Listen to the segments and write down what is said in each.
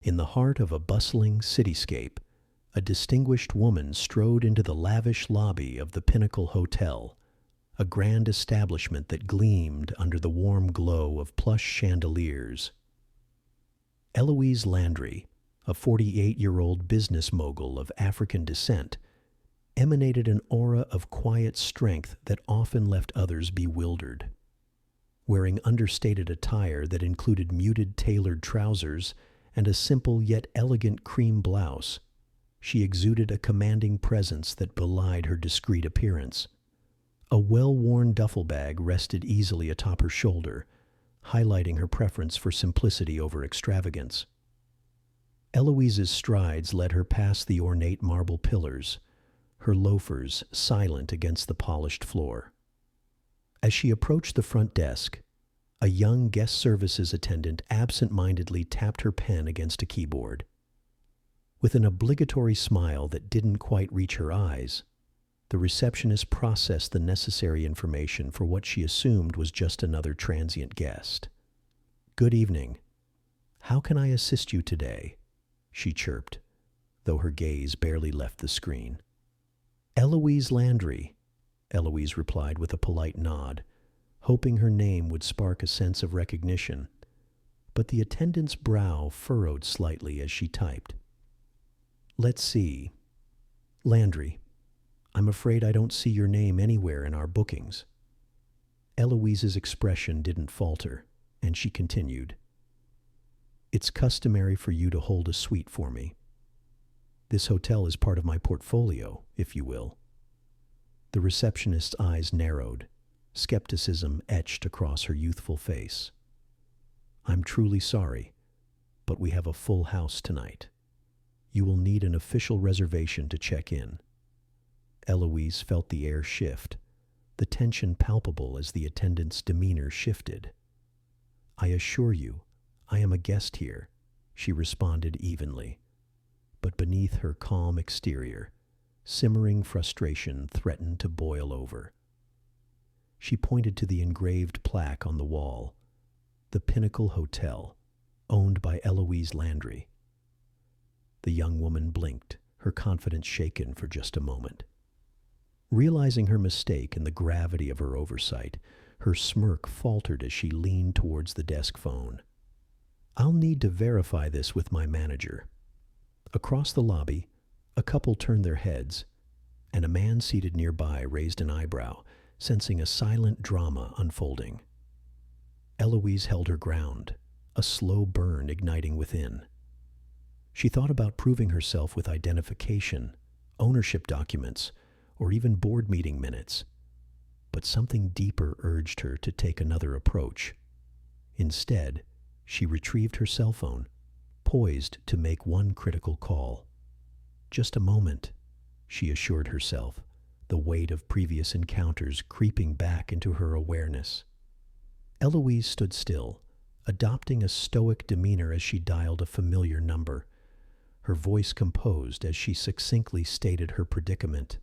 In the heart of a bustling cityscape, a distinguished woman strode into the lavish lobby of the Pinnacle Hotel, a grand establishment that gleamed under the warm glow of plush chandeliers. Eloise Landry, a 48-year-old business mogul of African descent, emanated an aura of quiet strength that often left others bewildered. Wearing understated attire that included muted tailored trousers and a simple yet elegant cream blouse, she exuded a commanding presence that belied her discreet appearance. A well-worn duffel bag rested easily atop her shoulder, highlighting her preference for simplicity over extravagance. Eloise's strides led her past the ornate marble pillars, her loafers silent against the polished floor. As she approached the front desk, a young guest services attendant absentmindedly tapped her pen against a keyboard. With an obligatory smile that didn't quite reach her eyes, the receptionist processed the necessary information for what she assumed was just another transient guest. "Good evening. How can I assist you today?" she chirped, though her gaze barely left the screen. "Eloise Landry," Eloise replied with a polite nod, hoping her name would spark a sense of recognition, but the attendant's brow furrowed slightly as she typed. "Let's see. Landry, I'm afraid I don't see your name anywhere in our bookings." Eloise's expression didn't falter, and she continued. "It's customary for you to hold a suite for me. This hotel is part of my portfolio, if you will." The receptionist's eyes narrowed, skepticism etched across her youthful face. "I'm truly sorry, but we have a full house tonight. You will need an official reservation to check in." Eloise felt the air shift, the tension palpable as the attendant's demeanor shifted. "I assure you, I am a guest here," she responded evenly. But beneath her calm exterior, simmering frustration threatened to boil over. She pointed to the engraved plaque on the wall, "The Pinnacle Hotel, owned by Eloise Landry." The young woman blinked, her confidence shaken for just a moment. Realizing her mistake and the gravity of her oversight, her smirk faltered as she leaned towards the desk phone. "I'll need to verify this with my manager." Across the lobby, a couple turned their heads, and a man seated nearby raised an eyebrow, sensing a silent drama unfolding. Eloise held her ground, a slow burn igniting within. She thought about proving herself with identification, ownership documents, or even board meeting minutes, but something deeper urged her to take another approach. Instead, she retrieved her cell phone, poised to make one critical call. "Just a moment," she assured herself, the weight of previous encounters creeping back into her awareness. Eloise stood still, adopting a stoic demeanor as she dialed a familiar number, her voice composed as she succinctly stated her predicament.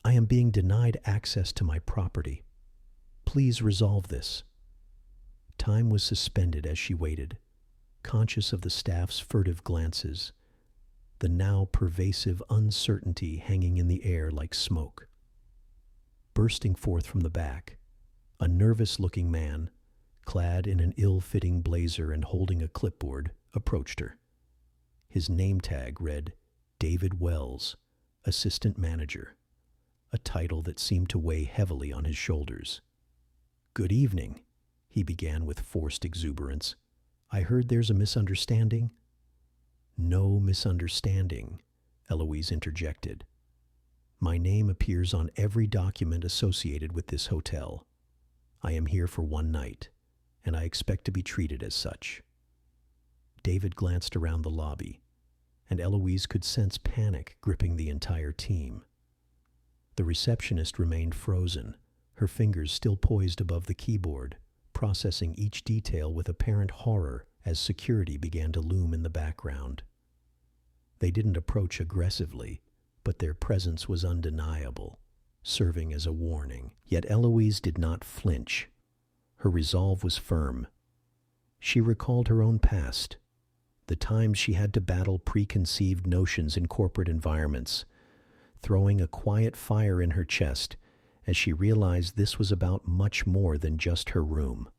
"I am being denied access to my property. Please resolve this." Time was suspended as she waited, conscious of the staff's furtive glances, the now pervasive uncertainty hanging in the air like smoke. Bursting forth from the back, a nervous-looking man, clad in an ill-fitting blazer and holding a clipboard, approached her. His name tag read, "David Wells, Assistant Manager," a title that seemed to weigh heavily on his shoulders. "Good evening," he began with forced exuberance. "I heard there's a misunderstanding." "No misunderstanding," Eloise interjected. "My name appears on every document associated with this hotel. I am here for one night, and I expect to be treated as such." David glanced around the lobby, and Eloise could sense panic gripping the entire team. The receptionist remained frozen, her fingers still poised above the keyboard, processing each detail with apparent horror as security began to loom in the background. They didn't approach aggressively, but their presence was undeniable, serving as a warning. Yet Eloise did not flinch. Her resolve was firm. She recalled her own past, the times she had to battle preconceived notions in corporate environments, throwing a quiet fire in her chest as she realized this was about much more than just her room.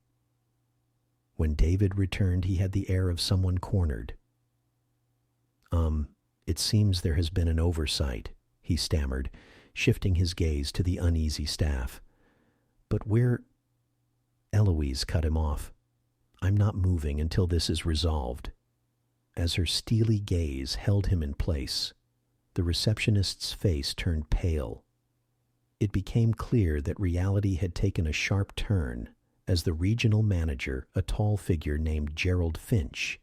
When David returned, he had the air of someone cornered. It seems there has been an oversight," he stammered, shifting his gaze to the uneasy staff. "But we're—" Eloise cut him off. "I'm not moving until this is resolved." As her steely gaze held him in place, the receptionist's face turned pale. It became clear that reality had taken a sharp turn as the regional manager, a tall figure named Gerald Finch,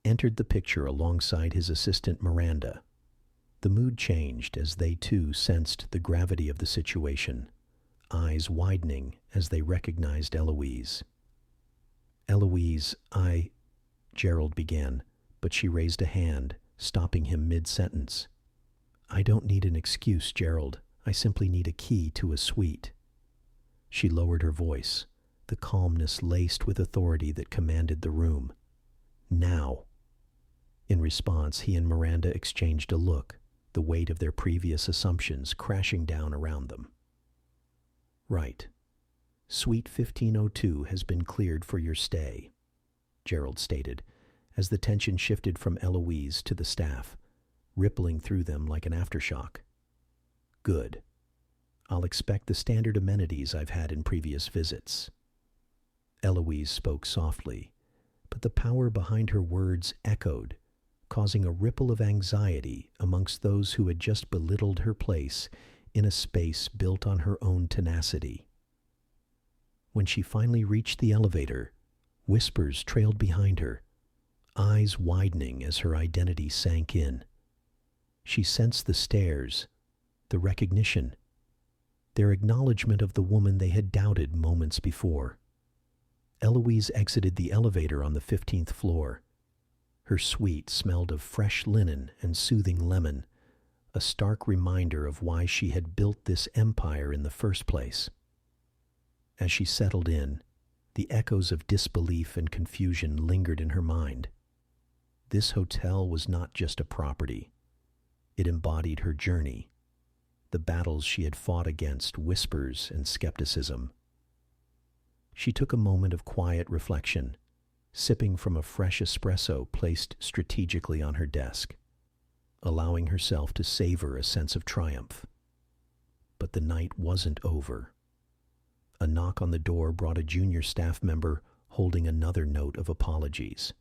entered the picture alongside his assistant Miranda. The mood changed as they too sensed the gravity of the situation, eyes widening as they recognized Eloise. "Eloise, Gerald began, but she raised a hand, stopping him mid-sentence. "I don't need an excuse, Gerald. I simply need a key to a suite." She lowered her voice, the calmness laced with authority that commanded the room. "Now." In response, he and Miranda exchanged a look, the weight of their previous assumptions crashing down around them. "Right. Suite 1502 has been cleared for your stay," Gerald stated, as the tension shifted from Eloise to the staff, rippling through them like an aftershock. "Good. I'll expect the standard amenities I've had in previous visits." Eloise spoke softly, but the power behind her words echoed, causing a ripple of anxiety amongst those who had just belittled her place in a space built on her own tenacity. When she finally reached the elevator, whispers trailed behind her, eyes widening as her identity sank in. She sensed the stares, the recognition, their acknowledgement of the woman they had doubted moments before. Eloise exited the elevator on the 15th floor. Her suite smelled of fresh linen and soothing lemon, a stark reminder of why she had built this empire in the first place. As she settled in, the echoes of disbelief and confusion lingered in her mind. This hotel was not just a property. It embodied her journey, the battles she had fought against whispers and skepticism. She took a moment of quiet reflection, sipping from a fresh espresso placed strategically on her desk, allowing herself to savor a sense of triumph. But the night wasn't over. A knock on the door brought a junior staff member holding another note of apologies.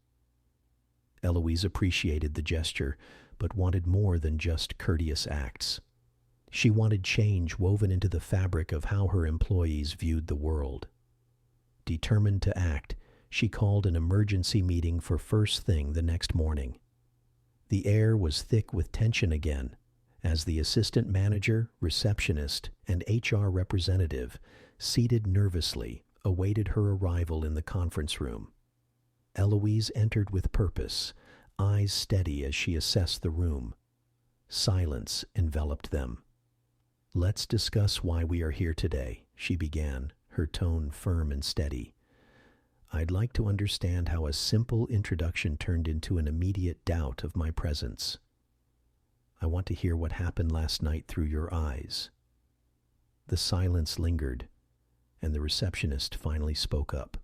Eloise appreciated the gesture, but wanted more than just courteous acts. She wanted change woven into the fabric of how her employees viewed the world. Determined to act, she called an emergency meeting for first thing the next morning. The air was thick with tension again, as the assistant manager, receptionist, and HR representative, seated nervously, awaited her arrival in the conference room. Eloise entered with purpose, eyes steady as she assessed the room. Silence enveloped them. "Let's discuss why we are here today," she began, her tone firm and steady. "I'd like to understand how a simple introduction turned into an immediate doubt of my presence. I want to hear what happened last night through your eyes." The silence lingered, and the receptionist finally spoke up,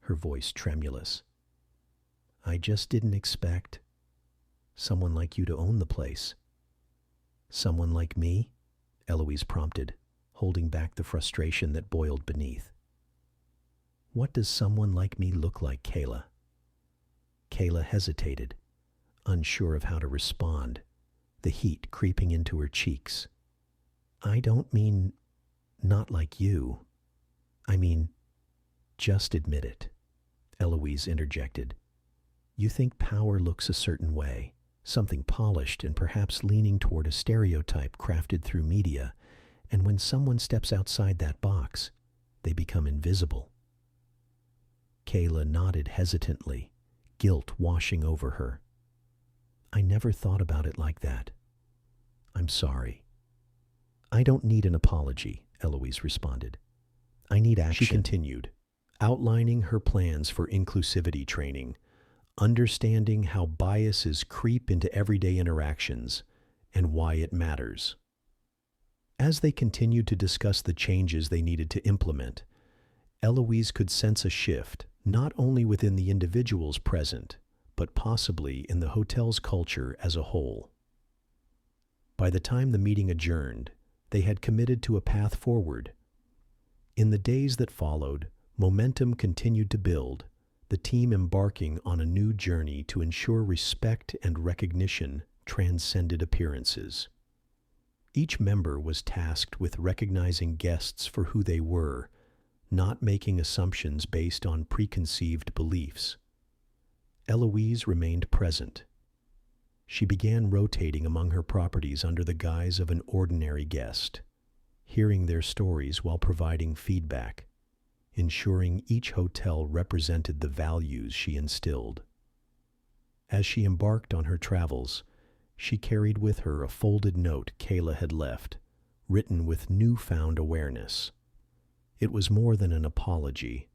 her voice tremulous. "I just didn't expect someone like you to own the place." "Someone like me?" Eloise prompted, holding back the frustration that boiled beneath. "What does someone like me look like, Kayla?" Kayla hesitated, unsure of how to respond, the heat creeping into her cheeks. "I don't mean not like you. I mean, just admit it," Eloise interjected. "You think power looks a certain way, something polished and perhaps leaning toward a stereotype crafted through media, and when someone steps outside that box, they become invisible." Kayla nodded hesitantly, guilt washing over her. "I never thought about it like that. I'm sorry." "I don't need an apology," Eloise responded. "I need action." She continued, outlining her plans for inclusivity training, understanding how biases creep into everyday interactions and why it matters. As they continued to discuss the changes they needed to implement, Eloise could sense a shift, not only within the individuals present, but possibly in the hotel's culture as a whole. By the time the meeting adjourned, they had committed to a path forward. In the days that followed, momentum continued to build, the team embarking on a new journey to ensure respect and recognition transcended appearances. Each member was tasked with recognizing guests for who they were, not making assumptions based on preconceived beliefs. Eloise remained present. She began rotating among her properties under the guise of an ordinary guest, hearing their stories while providing feedback, ensuring each hotel represented the values she instilled. As she embarked on her travels, she carried with her a folded note Kayla had left, written with newfound awareness. It was more than an apology.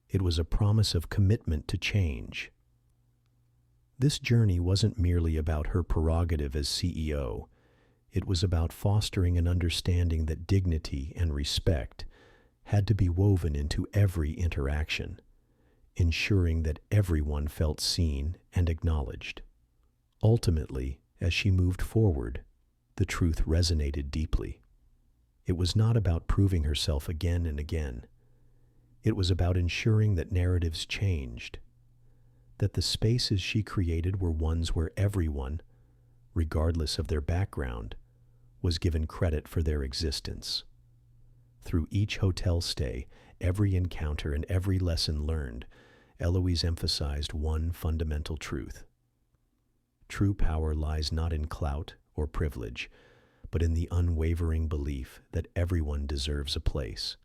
It was a promise of commitment to change. This journey wasn't merely about her prerogative as CEO. It was about fostering an understanding that dignity and respect had to be woven into every interaction, ensuring that everyone felt seen and acknowledged. Ultimately, as she moved forward, the truth resonated deeply. It was not about proving herself again and again. It was about ensuring that narratives changed, that the spaces she created were ones where everyone, regardless of their background, was given credit for their existence. Through each hotel stay, every encounter, and every lesson learned, Eloise emphasized one fundamental truth. True power lies not in clout or privilege, but in the unwavering belief that everyone deserves a place,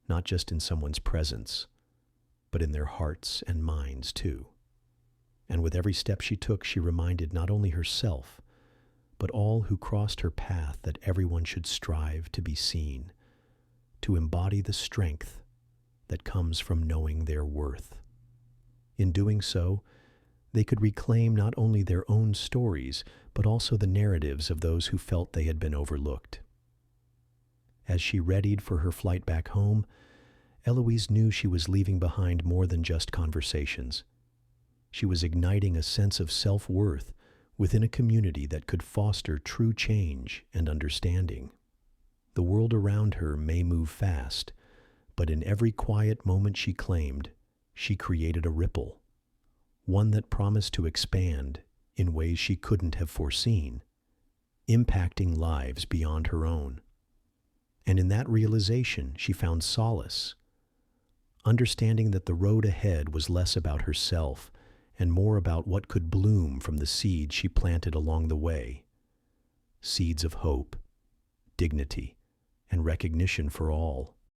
not just in someone's presence, but in their hearts and minds too. And with every step she took, she reminded not only herself, but all who crossed her path that everyone should strive to be seen, to embody the strength that comes from knowing their worth. In doing so, they could reclaim not only their own stories, but also the narratives of those who felt they had been overlooked. As she readied for her flight back home, Eloise knew she was leaving behind more than just conversations. She was igniting a sense of self-worth within a community that could foster true change and understanding. The world around her may move fast, but in every quiet moment she claimed, she created a ripple, one that promised to expand in ways she couldn't have foreseen, impacting lives beyond her own. And in that realization, she found solace, understanding that the road ahead was less about herself and more about what could bloom from the seeds she planted along the way. Seeds of hope, dignity, and recognition for all.